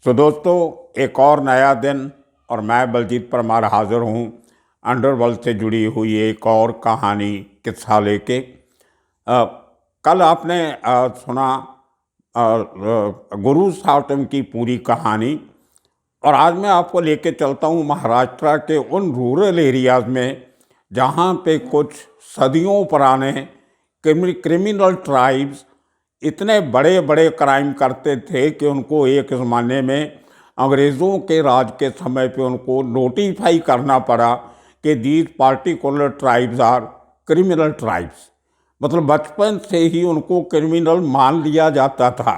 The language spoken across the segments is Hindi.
तो दोस्तों, एक और नया दिन और मैं बलजीत परमार हाज़िर हूँ अंडरवर्ल्ड से जुड़ी हुई एक और कहानी किस्सा लेके। कल आपने सुना गुरु सावटम की पूरी कहानी, और आज मैं आपको लेके चलता हूँ महाराष्ट्र के उन रूरल एरियाज़ में जहाँ पे कुछ सदियों पुराने क्रिमिनल ट्राइब्स इतने बड़े बड़े क्राइम करते थे कि उनको एक ज़माने में अंग्रेज़ों के राज के समय पे उनको नोटिफाई करना पड़ा कि these particular tribes are criminal tribes. मतलब बचपन से ही उनको क्रिमिनल मान लिया जाता था।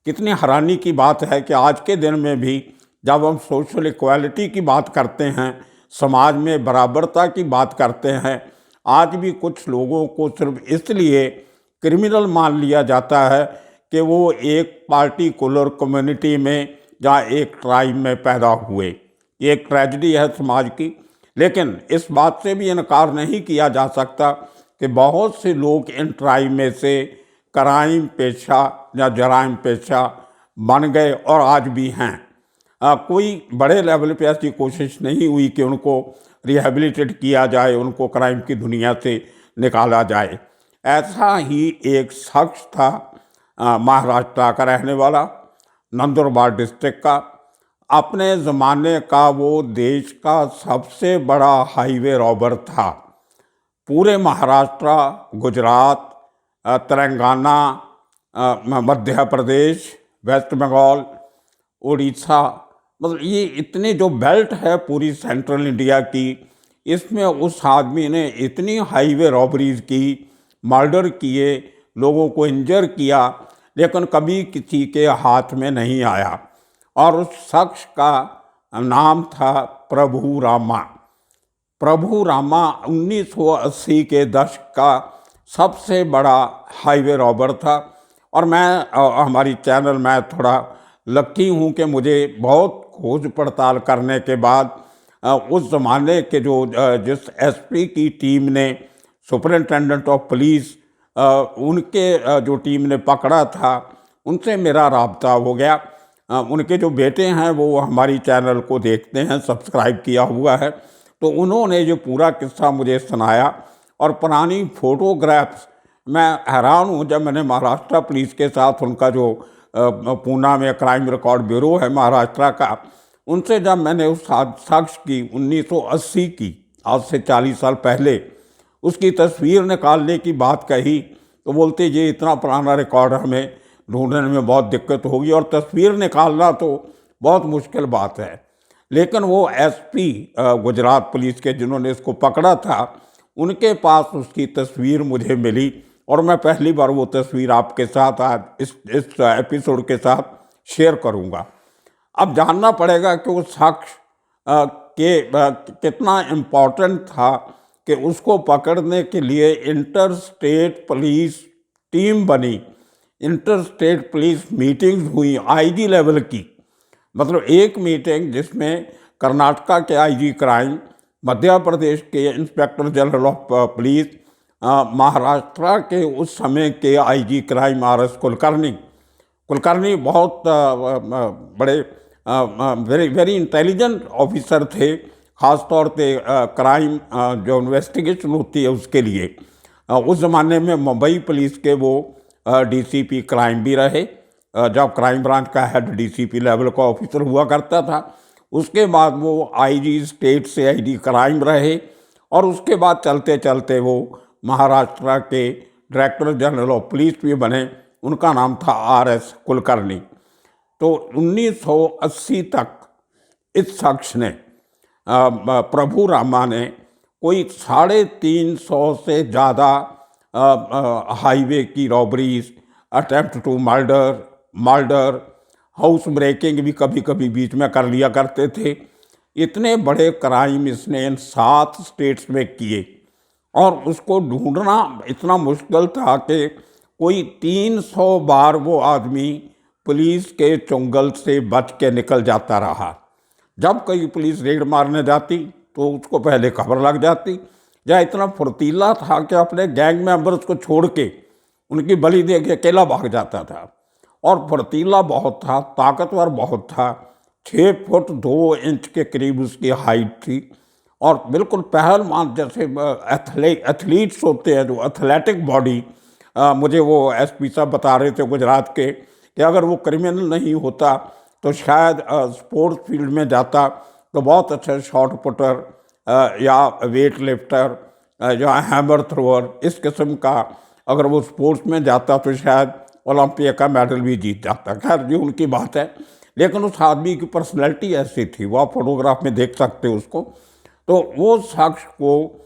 कितनी हैरानी की बात है कि आज के दिन में भी जब हम सोशल इक्वालिटी की बात करते हैं, समाज में बराबरता की बात करते हैं, आज भी कुछ लोगों को सिर्फ इसलिए क्रिमिनल मान लिया जाता है कि वो एक पार्टिकुलर कम्युनिटी में या एक ट्राइब में पैदा हुए। ये एक ट्रेजेडी है समाज की। लेकिन इस बात से भी इनकार नहीं किया जा सकता कि बहुत से लोग इन ट्राइब में से क्राइम पेशा या जराइम पेशा बन गए और आज भी हैं। कोई बड़े लेवल पे ऐसी कोशिश नहीं हुई कि उनको रिहेबिलिटेट किया जाए, उनको क्राइम की दुनिया से निकाला जाए। ऐसा ही एक शख्स था, महाराष्ट्र का रहने वाला, नंदुरबार डिस्ट्रिक्ट का। अपने ज़माने का वो देश का सबसे बड़ा हाईवे रॉबर था। पूरे महाराष्ट्र, गुजरात, तेलंगाना, मध्य प्रदेश, वेस्ट बंगाल, उड़ीसा, मतलब ये इतने जो बेल्ट है पूरी सेंट्रल इंडिया की, इसमें उस आदमी ने इतनी हाईवे रॉबरीज की, मर्डर किए, लोगों को इंजर किया, लेकिन कभी किसी के हाथ में नहीं आया। और उस शख्स का नाम था प्रभु रामा। प्रभु रामा 1980 के दशक का सबसे बड़ा हाईवे रॉबर था। और मैं हमारी चैनल में थोड़ा लकी हूँ कि मुझे बहुत खोज पड़ताल करने के बाद उस ज़माने के जिस एसपी की टीम ने, सुपरिटेंडेंट ऑफ पुलिस, उनके जो टीम ने पकड़ा था, उनसे मेरा राब्ता हो गया। उनके जो बेटे हैं वो हमारी चैनल को देखते हैं, सब्सक्राइब किया हुआ है, तो उन्होंने जो पूरा किस्सा मुझे सुनाया और पुरानी फ़ोटोग्राफ्स, मैं हैरान हूँ। जब मैंने महाराष्ट्र पुलिस के साथ उनका जो पूना में क्राइम रिकॉर्ड ब्यूरो है महाराष्ट्र का, उनसे जब मैंने उस शख्स की 1980 की, आज से 40 साल पहले, उसकी तस्वीर निकालने की बात कही तो बोलते ये इतना पुराना रिकॉर्ड हमें ढूंढने में बहुत दिक्कत होगी और तस्वीर निकालना तो बहुत मुश्किल बात है। लेकिन वो एसपी गुजरात पुलिस के जिन्होंने इसको पकड़ा था, उनके पास उसकी तस्वीर मुझे मिली और मैं पहली बार वो तस्वीर आपके साथ आज इस एपिसोड के साथ शेयर करूँगा। अब जानना पड़ेगा कि उस शख्स कितना इम्पोर्टेंट था कि उसको पकड़ने के लिए इंटर स्टेट पुलिस टीम बनी, इंटर स्टेट पुलिस मीटिंग्स हुई आईजी लेवल की। मतलब एक मीटिंग जिसमें कर्नाटका के आईजी क्राइम, मध्य प्रदेश के inspector general of police, Maharashtra के उस समय के आईजी क्राइम आरएस कुलकर्णी बहुत बड़े वेरी इंटेलिजेंट ऑफिसर थे, ख़ास तौर पे क्राइम जो इन्वेस्टिगेशन होती है उसके लिए। उस ज़माने में मुंबई पुलिस के वो डीसीपी क्राइम भी रहे, जब क्राइम ब्रांच का हेड डीसीपी लेवल का ऑफिसर हुआ करता था। उसके बाद वो आईजी स्टेट से आईजी क्राइम रहे और उसके बाद चलते चलते वो महाराष्ट्र के डायरेक्टर जनरल ऑफ पुलिस भी बने। उनका नाम था आरएस कुलकर्णी। तो 1980 तक इस शख्स ने, प्रभु रामा ने, कोई 350 से ज़्यादा हाईवे की robberies, attempt to murder, house breaking भी कभी कभी बीच में कर लिया करते थे। इतने बड़े क्राइम इसने इन 7 स्टेट्स में किए और उसको ढूंढना इतना मुश्किल था कि कोई 300 बार वो आदमी पुलिस के चुंगल से बच के निकल जाता रहा। जब कहीं पुलिस रेड मारने जाती तो उसको पहले खबर लग जाती, या इतना फुर्तीला था कि अपने गैंग मेंबर्स को छोड़ के उनकी बलि दे के अकेला भाग जाता था। और फुर्तीला बहुत था, ताकतवर बहुत था। 6 फुट 2 इंच के करीब उसकी हाइट थी और बिल्कुल पहलवान जैसे एथलीट्स होते हैं, जो एथलेटिक बॉडी। मुझे वो एसपी साहब बता रहे थे गुजरात के कि अगर वो क्रिमिनल नहीं होता तो शायद स्पोर्ट्स फील्ड में जाता तो बहुत अच्छा शॉट पुटर या वेट लिफ्टर या हैमर थ्रोअर इस किस्म का अगर वो स्पोर्ट्स में जाता तो शायद ओलंपिया का मेडल भी जीत जाता। खैर ये उनकी बात है, लेकिन उस आदमी की पर्सनैलिटी ऐसी थी, वो आप फोटोग्राफ में देख सकते हो उसको। तो वो शख्स को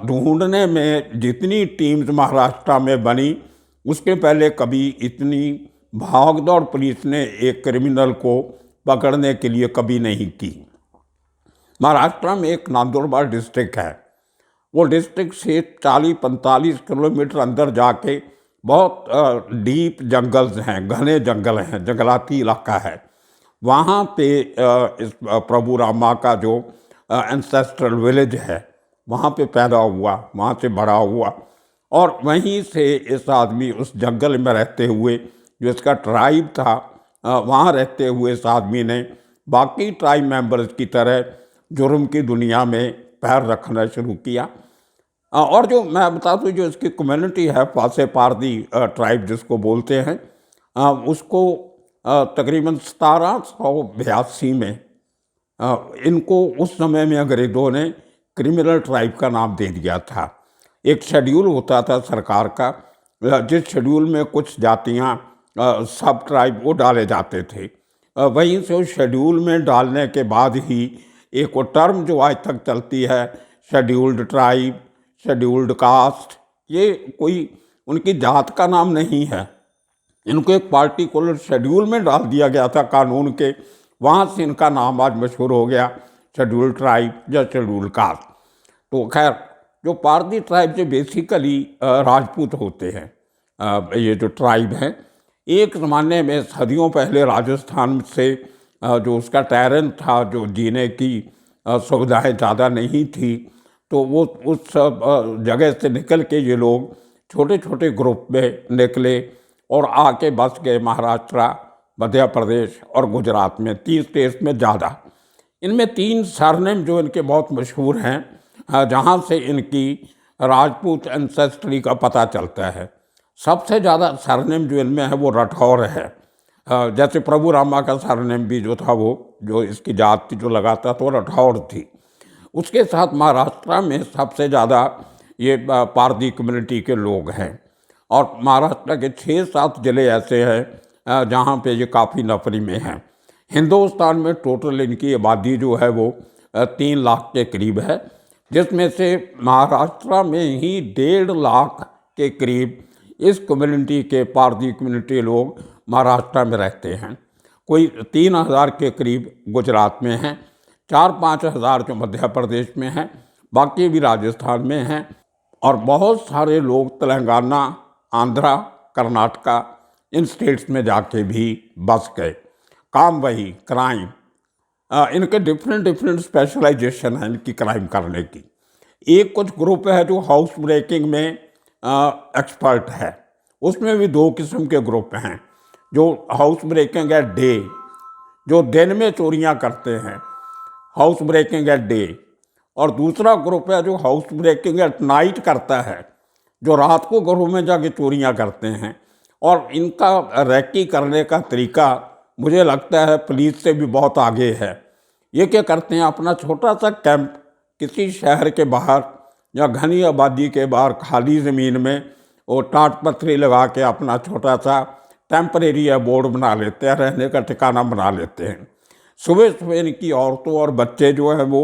ढूंढने में जितनी टीम्स महाराष्ट्र में बनी, उसके पहले कभी इतनी भागदौड़ पुलिस ने एक क्रिमिनल को पकड़ने के लिए कभी नहीं की। महाराष्ट्र में एक नंदुरबार डिस्ट्रिक्ट है, वो डिस्ट्रिक्ट से 40-45 किलोमीटर अंदर जाके बहुत डीप जंगल्स हैं, घने जंगल हैं, जंगलाती इलाका है। वहाँ पे इस प्रभु रामा का जो एंसेस्ट्रल विलेज है, वहाँ पे पैदा हुआ, वहाँ से बड़ा हुआ और वहीं से इस आदमी उस जंगल में रहते हुए, जो इसका ट्राइब था, वहाँ रहते हुए इस आदमी ने बाकी ट्राइब मेंबर्स की तरह जुर्म की दुनिया में पैर रखना शुरू किया। और जो मैं बता दूँ, जो इसकी कम्युनिटी है पासे पारदी ट्राइब जिसको बोलते हैं, उसको तकरीबन 1782 में इनको उस समय में अंग्रेज़ों ने क्रिमिनल ट्राइब का नाम दे दिया था। एक शेड्यूल होता था सरकार का, जिस शेड्यूल में कुछ जातियां सब ट्राइब वो डाले जाते थे। वहीं से उस शेड्यूल में डालने के बाद ही एक वो टर्म जो आज तक चलती है, शेड्यूल्ड ट्राइब, शेड्यूल्ड कास्ट, ये कोई उनकी जात का नाम नहीं है, इनको एक पार्टिकुलर शेड्यूल में डाल दिया गया था कानून के। वहाँ से इनका नाम आज मशहूर हो गया शेड्यूल ट्राइब या शेड्यूल कास्ट। तो खैर जो पारदी ट्राइब जो बेसिकली राजपूत होते हैं, ये जो ट्राइब हैं, एक ज़माने में सदियों पहले राजस्थान से जो उसका टेरेन था, जो जीने की सुविधाएं ज़्यादा नहीं थी, तो वो उस जगह से निकल के ये लोग छोटे छोटे ग्रुप में निकले और आके बस गए महाराष्ट्र, मध्य प्रदेश और गुजरात में, 3 स्टेट्स में ज़्यादा। इनमें 3 सरनेम जो इनके बहुत मशहूर हैं, जहाँ से इनकी राजपूत एंसेस्ट्री का पता चलता है। सबसे ज़्यादा सरनेम जो इनमें है वो राठौर है। जैसे प्रभु रामा का सरनेम भी जो था, वो जो इसकी जात थी जो लगाता तो राठौर थी। उसके साथ महाराष्ट्र में सबसे ज़्यादा ये पारदी कम्युनिटी के लोग हैं और महाराष्ट्र के 6-7 ज़िले ऐसे हैं जहाँ पे ये काफ़ी नफरी में हैं। हिंदुस्तान में टोटल इनकी आबादी जो है वो 3 लाख के करीब है, जिसमें से महाराष्ट्र में ही 1.5 लाख के करीब इस कम्युनिटी के पारदी कम्युनिटी लोग महाराष्ट्र में रहते हैं। कोई 3,000 के करीब गुजरात में हैं, 4-5 हज़ार जो मध्य प्रदेश में हैं, बाकी भी राजस्थान में हैं और बहुत सारे लोग तेलंगाना, आंध्रा, कर्नाटका, इन स्टेट्स में जाके भी बस गए। काम वही, क्राइम। इनके डिफरेंट स्पेशलाइजेशन है इनकी क्राइम करने की। एक कुछ ग्रुप है जो हाउस ब्रेकिंग में एक्सपर्ट है, उसमें भी 2 किस्म के ग्रुप हैं। जो हाउस ब्रेकिंग एट डे, जो दिन में चोरियां करते हैं, हाउस ब्रेकिंग एट डे, और दूसरा ग्रुप है जो हाउस ब्रेकिंग एट नाइट करता है, जो रात को घरों में जाके चोरियां करते हैं। और इनका रैकी करने का तरीका मुझे लगता है पुलिस से भी बहुत आगे है। ये क्या करते हैं, अपना छोटा सा कैंप किसी शहर के बाहर या घनी आबादी के बाहर खाली ज़मीन में वो टाट पत्थरी लगा के अपना छोटा सा टेम्परेरी बोर्ड बना लेते हैं, रहने का ठिकाना बना लेते हैं। सुबह सुबह इनकी औरतों और बच्चे जो है वो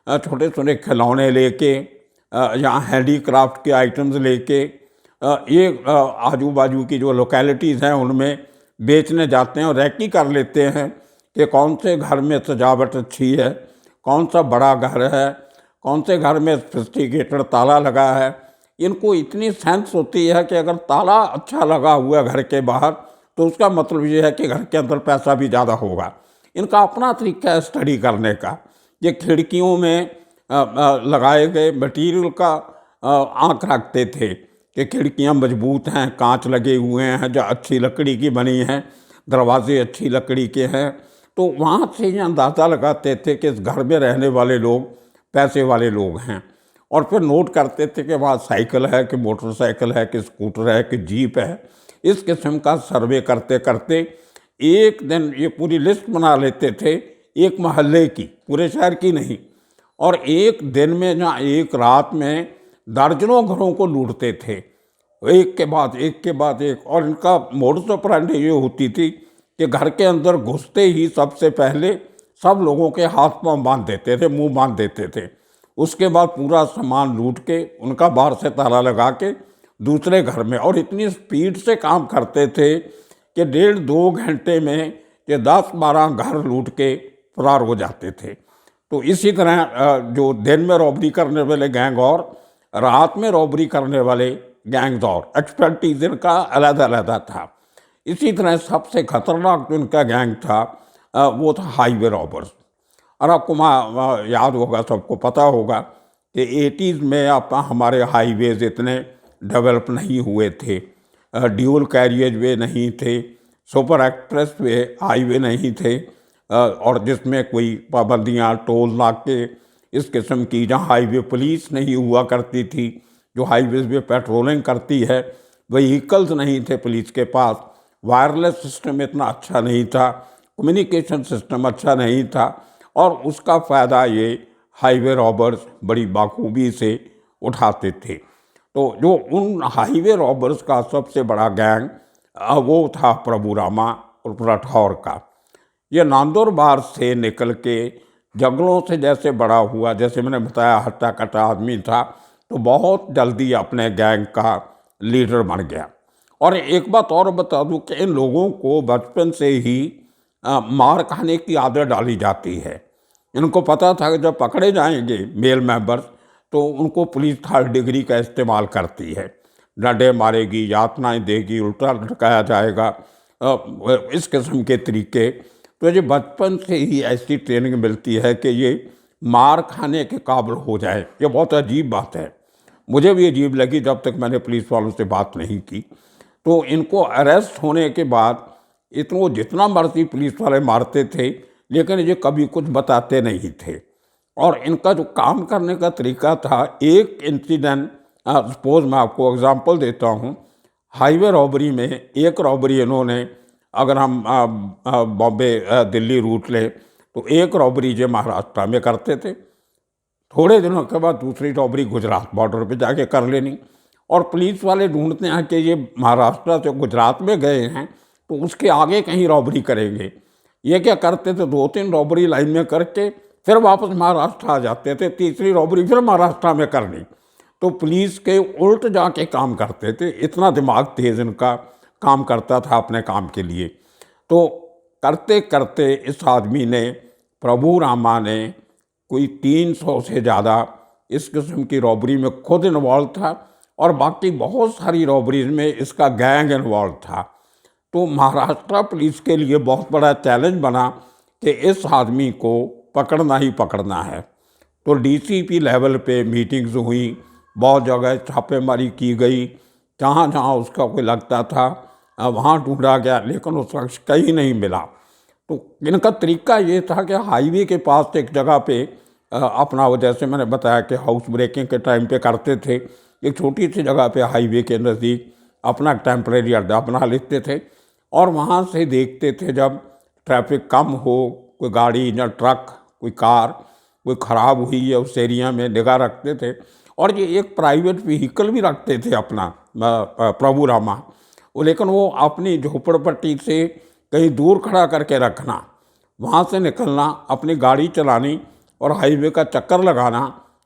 छोटे छोटे खिलौने लेके या हैंडीक्राफ्ट के आइटम्स लेके ये आजू बाजू की जो लोकेलिटीज़ हैं उनमें बेचने जाते हैं और रैकी कर लेते हैं कि कौन से घर में सजावट अच्छी है, कौन सा बड़ा घर है, कौन से घर में सोफिस्टिकेटेड ताला लगा है। इनको इतनी सेंस होती है कि अगर ताला अच्छा लगा हुआ घर के बाहर तो उसका मतलब ये है कि घर के अंदर पैसा भी ज़्यादा होगा। इनका अपना तरीका है स्टडी करने का। ये खिड़कियों में लगाए गए मटेरियल का आँख रखते थे कि खिड़कियाँ मजबूत हैं, कांच लगे हुए हैं, जो अच्छी लकड़ी की बनी हैं, दरवाजे अच्छी लकड़ी के हैं। तो वहाँ से ये अंदाज़ा लगाते थे कि इस घर में रहने वाले लोग पैसे वाले लोग हैं, और फिर नोट करते थे कि वहाँ साइकिल है कि मोटरसाइकिल है कि स्कूटर है कि जीप है। इस किस्म का सर्वे करते करते एक दिन ये पूरी लिस्ट बना लेते थे, एक मोहल्ले की, पूरे शहर की नहीं। और एक दिन में या एक रात में दर्जनों घरों को लूटते थे, एक के बाद एक के बाद एक। और इनका मोडस ऑपरेंडी ये होती थी कि घर के अंदर घुसते ही सबसे पहले सब लोगों के हाथ पांव बांध देते थे, मुंह बांध देते थे। उसके बाद पूरा सामान लूट के उनका बाहर से ताला लगा के दूसरे घर में, और इतनी स्पीड से काम करते थे कि 1.5-2 घंटे में ये 10-12 घर लूट के फरार हो जाते थे। तो इसी तरह जो दिन में रॉबरी करने वाले गैंग और रात में रॉबरी करने वाले गैंग्स और एक्सपर्टीज इनका अलग-अलग था। इसी तरह सबसे खतरनाक जो इनका गैंग था वो था हाईवे रॉबर्स। और आपको याद होगा, सबको पता होगा कि 80s में हमारे हाईवेज इतने डेवलप नहीं हुए थे, ड्यूल कैरियज वे नहीं थे, सुपर एक्सप्रेस वे हाईवे नहीं थे, और जिसमें कोई पाबंदियाँ, टोल नाके इस किस्म की, जहाँ हाईवे पुलिस नहीं हुआ करती थी जो हाईवेज पे पेट्रोलिंग करती है, व्हीकल्स नहीं थे पुलिस के पास, वायरलेस सिस्टम इतना अच्छा नहीं था, कम्युनिकेशन सिस्टम अच्छा नहीं था, और उसका फ़ायदा ये हाईवे रॉबर्स बड़ी बाखूबी से उठाते थे। तो जो उन हाईवे रॉबर्स का सबसे बड़ा गैंग वो था प्रभु रामा और राठौर का। ये नांदोरबार से निकल के जंगलों से जैसे बड़ा हुआ, जैसे मैंने बताया हट्टा कट्टा आदमी था, तो बहुत जल्दी अपने गैंग का लीडर बन गया। और एक बात और बता दूं कि इन लोगों को बचपन से ही मार खाने की आदत डाली जाती है। इनको पता था कि जब पकड़े जाएंगे मेल मेंबर्स तो उनको पुलिस 3rd डिग्री का इस्तेमाल करती है, डंडे मारेगी, यातनाएं देगी, उल्टा लटकाया जाएगा, इस किस्म के तरीके। तो ये बचपन से ही ऐसी ट्रेनिंग मिलती है कि ये मार खाने के काबिल हो जाए। ये बहुत अजीब बात है, मुझे भी अजीब लगी जब तक मैंने पुलिस वालों से बात नहीं की। तो इनको अरेस्ट होने के बाद इतना जितना मर्जी पुलिस वाले मारते थे, लेकिन ये कभी कुछ बताते नहीं थे। और इनका जो काम करने का तरीका था, एक इंसिडेंट सपोज मैं आपको एग्जांपल देता हूँ। हाईवे रॉबरी में एक रॉबरी इन्होंने, अगर हम बॉम्बे दिल्ली रूट लें तो एक रॉबरी जो महाराष्ट्र में करते थे, थोड़े दिनों के बाद दूसरी रॉबरी गुजरात बॉर्डर पे जाके कर लेनी। और पुलिस वाले ढूंढते हैं कि ये महाराष्ट्र से गुजरात में गए हैं तो उसके आगे कहीं रॉबरी करेंगे। ये क्या करते थे, 2-3 रॉबरी लाइन में करके फिर वापस महाराष्ट्र आ जाते थे, तीसरी रॉबरी फिर महाराष्ट्र में करनी। तो पुलिस के उल्ट जाके काम करते थे, इतना दिमाग तेज इनका काम करता था अपने काम के लिए। तो करते करते इस आदमी ने, प्रभु रामा ने, कोई 300 से ज़्यादा इस किस्म की रॉबरी में खुद इन्वॉल्व था, और बाकी बहुत सारी रॉबरीज में इसका गैंग इन्वॉल्व था। तो महाराष्ट्र पुलिस के लिए बहुत बड़ा चैलेंज बना कि इस आदमी को पकड़ना ही पकड़ना है। तो डीसीपी लेवल पे मीटिंग्स हुई, बहुत जगह छापेमारी की गई, जहाँ जहाँ उसका कोई लगता था वहाँ ढूंढा गया, लेकिन उस शख्स कहीं नहीं मिला। तो इनका तरीका ये था कि हाईवे के पास एक जगह पे अपना, वो जैसे मैंने बताया कि हाउस ब्रेकिंग के टाइम पे करते थे, एक छोटी सी जगह पे हाईवे के नज़दीक अपना टेम्परेरी अड्डा बना लेते थे, और वहाँ से देखते थे जब ट्रैफिक कम हो, कोई गाड़ी या ट्रक, कोई कार कोई ख़राब हुई है, उस एरिया में निगाह रखते थे। और ये एक प्राइवेट व्हीकल भी रखते थे अपना प्रभु रामा, लेकिन वो अपनी झोपड़पट्टी से कहीं दूर खड़ा करके रखना, वहाँ से निकलना, अपनी गाड़ी चलानी और हाईवे का चक्कर लगाना,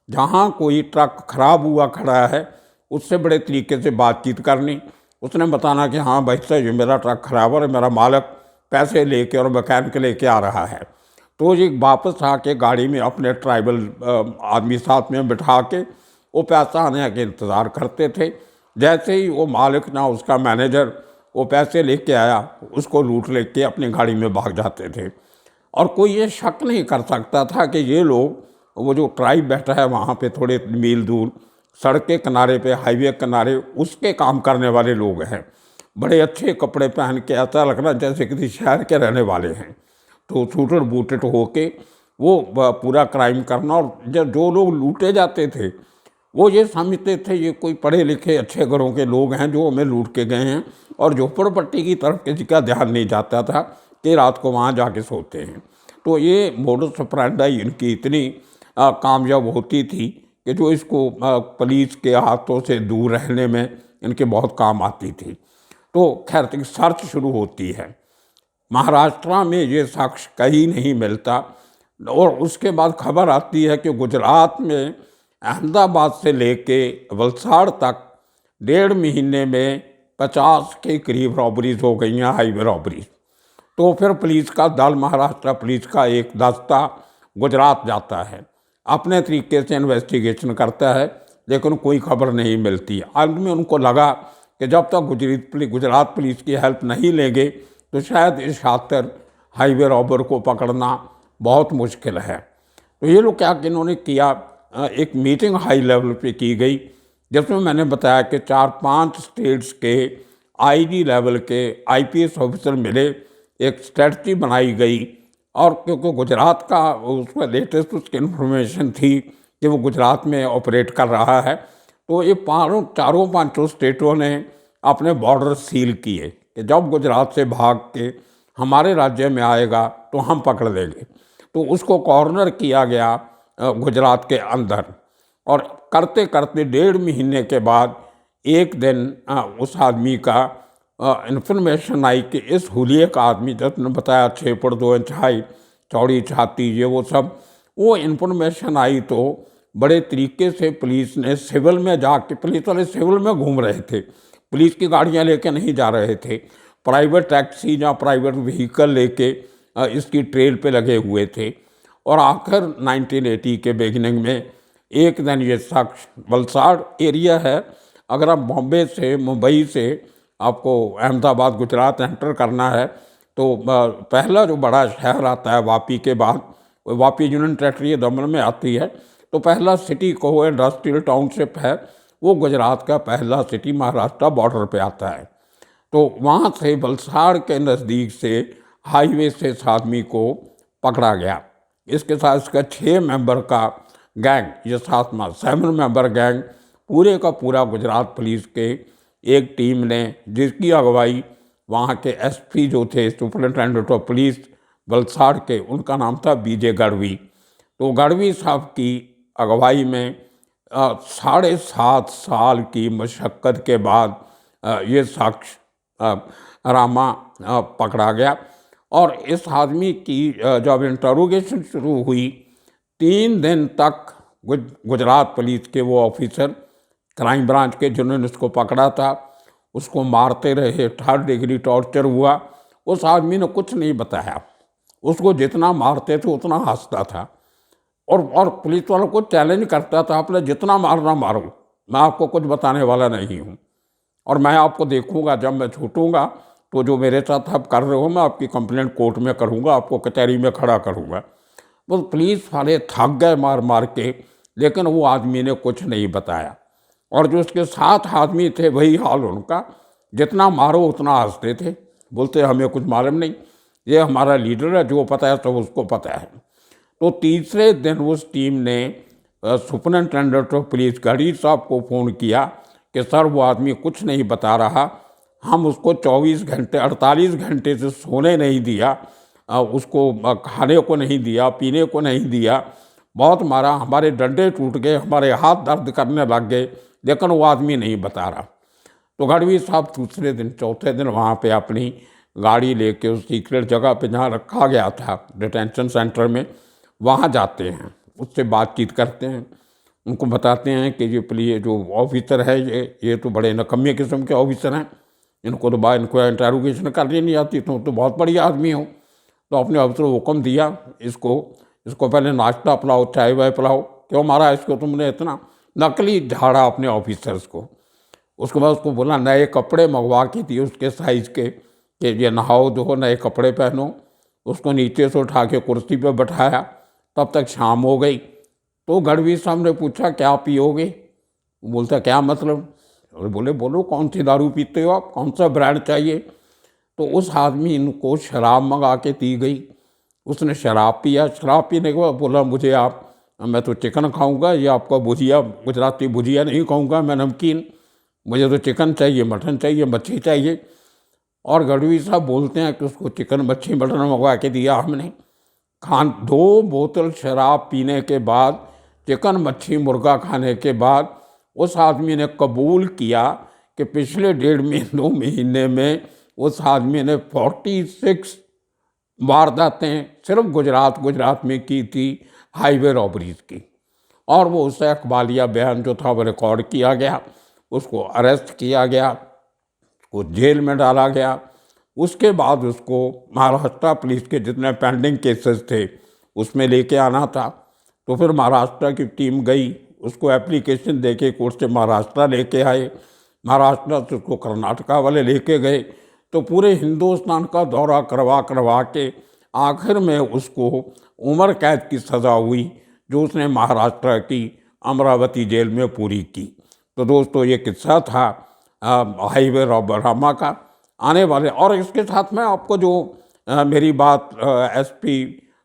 जहाँ कोई ट्रक खराब हुआ खड़ा है उससे बड़े तरीके से बातचीत करनी, उसने बताना कि हाँ भाई साहब ये मेरा ट्रक खराब है, मेरा मालिक पैसे लेके और मैकेनिक लेके आ रहा है। तो ये वापस आके गाड़ी में अपने ट्राइबल आदमी साथ में बिठा के वो पैसा आने के इंतज़ार करते थे। जैसे ही वो मालिक ना उसका मैनेजर वो पैसे लेके आया, उसको लूट लेके अपनी गाड़ी में भाग जाते थे। और कोई ये शक नहीं कर सकता था कि ये लोग, वो जो ट्राइब बैठा है वहाँ पे थोड़े मील दूर सड़क के किनारे पे, हाईवे किनारे, उसके काम करने वाले लोग हैं। बड़े अच्छे कपड़े पहन के ऐसा लगना जैसे किसी शहर के रहने वाले हैं। तो सूटेड बूटेड होके वो पूरा क्राइम करना, और जब जो लोग लूटे जाते थे वो ये समझते थे ये कोई पढ़े लिखे अच्छे घरों के लोग हैं जो हमें लूट के गए हैं, और झोपड़पट्टी की तरफ किसी का ध्यान नहीं जाता था कि रात को वहाँ जाके सोते हैं। तो ये मोडस ऑपरेंडी इनकी इतनी कामयाब होती थी कि जो इसको पुलिस के हाथों से दूर रहने में इनके बहुत काम आती थी। तो खैर सर्च शुरू होती है। महाराष्ट्र में ये शख्स कहीं नहीं मिलता, और उसके बाद खबर आती है कि गुजरात में अहमदाबाद से लेके वलसाड़ तक 1.5 महीने में 50 के करीब रॉबरीज हो गई हैं, हाईवे रॉबरीज। तो फिर पुलिस का दल, महाराष्ट्र पुलिस का एक दस्ता गुजरात जाता है, अपने तरीके से इन्वेस्टिगेशन करता है, लेकिन कोई खबर नहीं मिलती। अंत में उनको लगा कि जब तक गुजरात पुलिस की हेल्प नहीं लेंगे तो शायद इस खातिर हाईवे रॉबर को पकड़ना बहुत मुश्किल है। तो ये लोग क्या कि इन्होंने किया, एक मीटिंग हाई लेवल पे की गई, जिसमें मैंने बताया कि 4-5 स्टेट्स के आईजी लेवल के आईपीएस ऑफिसर मिले, एक स्ट्रेटजी बनाई गई। और क्योंकि गुजरात का उसमें लेटेस्ट उसकी इन्फॉर्मेशन थी कि वो गुजरात में ऑपरेट कर रहा है, तो ये चारों पांचों स्टेटों ने अपने बॉर्डर सील किए कि जब गुजरात से भाग के हमारे राज्य में आएगा तो हम पकड़ लेंगे। तो उसको कॉर्नर किया गया गुजरात के अंदर, और करते करते 1.5 महीने के बाद एक दिन उस आदमी का इन्फॉर्मेशन आई कि इस हुलिये का आदमी, जिसने बताया 6 फुट 2 इंच हाइट, चौड़ी छाती, ये वो सब, वो इन्फॉर्मेशन आई तो बड़े तरीके से पुलिस ने सिविल में जाके, पुलिस वाले सिविल में घूम रहे थे, पुलिस की गाड़ियां लेके नहीं जा रहे थे, प्राइवेट टैक्सी या प्राइवेट व्हीकल लेके इसकी ट्रेल पे लगे हुए थे। और आखिर 1980 के बिगिनिंग में एक दिन ये शख्स, वलसाड़ एरिया है, अगर आप बॉम्बे से, मुंबई से आपको अहमदाबाद गुजरात एंटर करना है तो पहला जो बड़ा शहर आता है वापी के बाद, वापी यूनियन टेरिटरी दमन में आती है, तो पहला सिटी को इंडस्ट्रियल टाउनशिप है, वो गुजरात का पहला सिटी महाराष्ट्र बॉर्डर पे आता है। तो वहाँ से वलसाड़ के नज़दीक से हाईवे से इस आदमी को पकड़ा गया। इसके साथ इसका 6 मेंबर का गैंग, ये 7 मेंबर गैंग, पूरे का पूरा गुजरात पुलिस के एक टीम ने, जिसकी अगुवाई वहाँ के एसपी जो थे, सुपरिटेंडेंट ऑफ पुलिस वलसाड़ के, उनका नाम था बीजे गढ़वी। तो गढ़वी साहब की अगुवाई में 7.5 साल की मशक्क़त के बाद ये शख्स रामा पकड़ा गया। और इस आदमी की जब इंटरोगेशन शुरू हुई, 3 दिन तक गुजरात पुलिस के वो ऑफिसर, क्राइम ब्रांच के, जिन्होंने इसको पकड़ा था, उसको मारते रहे, 3rd डिग्री टॉर्चर हुआ। उस आदमी ने कुछ नहीं बताया, उसको जितना मारते थे उतना हंसता था, और पुलिस वालों को चैलेंज करता था, आपने जितना मारना मारो, मैं आपको कुछ बताने वाला नहीं हूँ, और मैं आपको देखूंगा, जब मैं छूटूंगा तो जो मेरे साथ आप कर रहे हो, मैं आपकी कंप्लेंट कोर्ट में करूंगा, आपको कचहरी में खड़ा करूंगा। वो पुलिस वाले थक गए मार मार के, लेकिन वो आदमी ने कुछ नहीं बताया। और जो उसके साथ आदमी थे वही हाल उनका, जितना मारो उतना हंसते थे, बोलते हमें कुछ मालूम नहीं, ये हमारा लीडर है, जो पता है तो उसको पता है। तो तीसरे दिन उस टीम ने सुपरिटेंडेंट ऑफ पुलिस गढ़वी साहब को फ़ोन किया कि सर वो आदमी कुछ नहीं बता रहा, हम उसको 24 घंटे 48 घंटे से सोने नहीं दिया, उसको खाने को नहीं दिया, पीने को नहीं दिया, बहुत मारा, हमारे डंडे टूट गए, हमारे हाथ दर्द करने लग गए, लेकिन वो आदमी नहीं बता रहा। तो गढ़वी साहब दूसरे दिन, चौथे दिन वहाँ पे अपनी गाड़ी लेके उस सीक्रेट जगह पे जहाँ रखा गया था डिटेंशन सेंटर में, वहाँ जाते हैं, उससे बातचीत करते हैं, उनको बताते हैं कि ये जो ऑफिसर है ये तो बड़े नकम्मे किस्म के ऑफिसर हैं, इनको इंटरोगेशन करनी नहीं आती, तो बहुत बढ़िया आदमी हो। तो अपने अफसर को हुक्म दिया, इसको पहले नाश्ता पिलाओ, चाय वाय पिलाओ, क्यों मारा इसको तुमने इतना, नकली झाड़ा अपने ऑफिसर्स को। उसके बाद उसको बोला नए कपड़े मंगवा के दिए उसके साइज़ के, कि ये नहाओ धो, नए कपड़े पहनो। उसको नीचे से उठा के कुर्सी पे बैठाया, तब तक शाम हो गई। तो गढ़वी साहब ने पूछा क्या पियोगे, बोलता क्या मतलब, और बोले बोलो कौन सी दारू पीते हो आप, कौन सा ब्रांड चाहिए। तो उस आदमी इनको शराब मंगा के दी गई। उसने शराब पिया, शराब पीने के बाद बोला मुझे आप, मैं तो चिकन खाऊंगा, ये आपका भुजिया, गुजराती भुजिया नहीं खाऊंगा मैं, नमकीन, मुझे तो चिकन चाहिए, मटन चाहिए, मच्छी चाहिए। और गढ़वी साहब बोलते हैं कि उसको चिकन मच्छी मटन मंगवा के दिया हमने। 2 बोतल शराब पीने के बाद, चिकन मच्छी मुर्गा खाने के बाद उस आदमी ने कबूल किया कि पिछले 1.5 महीने में उस आदमी ने 46 वारदातें सिर्फ गुजरात में की थी, हाईवे रॉबरीज की। और वो उससे अकबालिया बयान जो था वो रिकॉर्ड किया गया, उसको अरेस्ट किया गया, उसको जेल में डाला गया। उसके बाद उसको महाराष्ट्र पुलिस के जितने पेंडिंग केसेस थे उसमें लेके आना था। तो फिर महाराष्ट्र की टीम गई, उसको एप्लीकेशन दे के कोर्ट से महाराष्ट्र लेके आए, महाराष्ट्र से उसको कर्नाटका वाले लेके गए। तो पूरे हिंदुस्तान का दौरा करवा के आखिर में उसको उम्र कैद की सज़ा हुई, जो उसने महाराष्ट्र की अमरावती जेल में पूरी की। तो दोस्तों ये किस्सा था हाईवे रॉबरामा का। आने वाले, और इसके साथ में आपको जो मेरी बात एसपी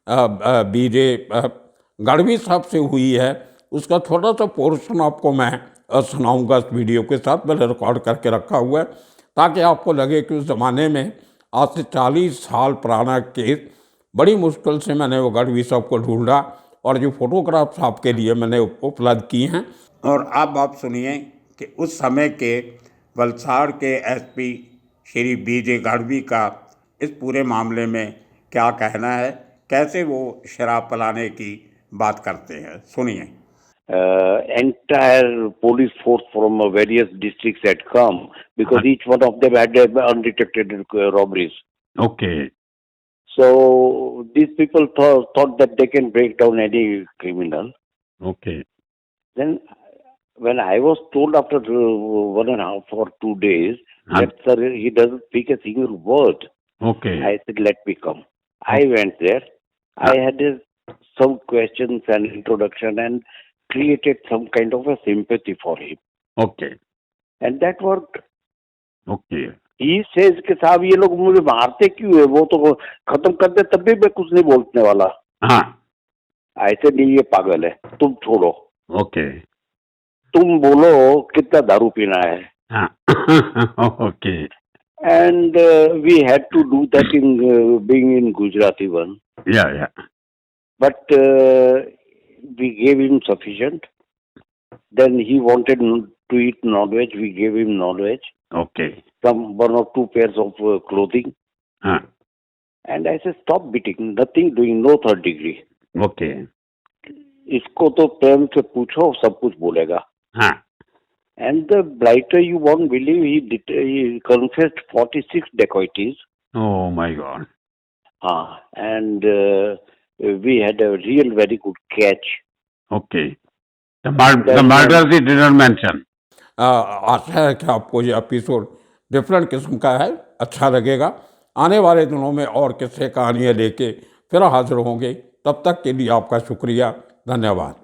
बीजे गढ़वी साहब से हुई है, उसका थोड़ा सा पोर्शन आपको मैं सुनाऊंगा इस वीडियो के साथ। मैंने रिकॉर्ड करके रखा हुआ है ताकि आपको लगे कि उस ज़माने में आज से 40 साल पुराना केस, बड़ी मुश्किल से मैंने वो गढ़वी साहब को ढूंढा और जो फोटोग्राफ्स आपके लिए मैंने उपलब्ध किए हैं। और अब आप सुनिए कि उस समय के वलसाड़ के एसपी श्री बीजे गढ़वी का इस पूरे मामले में क्या कहना है, कैसे वो शराब पिलाने की बात करते हैं। सुनिए। Entire police force from various districts had come because each one of them had undetected robberies. Okay. So these people thought that they can break down any criminal. Okay. Then when I was told after 1.5 or 2 days that sir, he doesn't speak a single word. Okay. I said, let me come. I went there. I had some questions and introduction and created some kind of a sympathy for him. Okay. And that worked. Okay. He says कि साहब ये लोग मुझे मारते क्यों है, वो तो खत्म कर दे तब भी मैं कुछ नहीं बोलने वाला। हाँ। ऐसे नहीं, ये पागल है, तुम छोड़ो। ओके। तुम बोलो कितना दारू पीना है। हाँ। Okay. And we had to do that in being in Gujarati one. Yeah. But we gave him sufficient. Then he wanted to eat non-veg. We gave him non-veg. Okay. Some 1 or 2 pairs of clothing. हाँ. And I said, stop beating. Nothing doing. No 3rd degree. Okay. इसको तो प्रेम से पूछो, सब कुछ बोलेगा। हाँ. And the blighter, you won't believe, he confessed 46 dacoities. Oh my God. And we had a real very good catch. Okay. The murders he didn't mention. आशा है कि आपको ये एपिसोड डिफरेंट किस्म का है, अच्छा लगेगा। आने वाले दिनों में और किस्से कहानियाँ लेके फिर हाजिर होंगे। तब तक के लिए आपका शुक्रिया, धन्यवाद।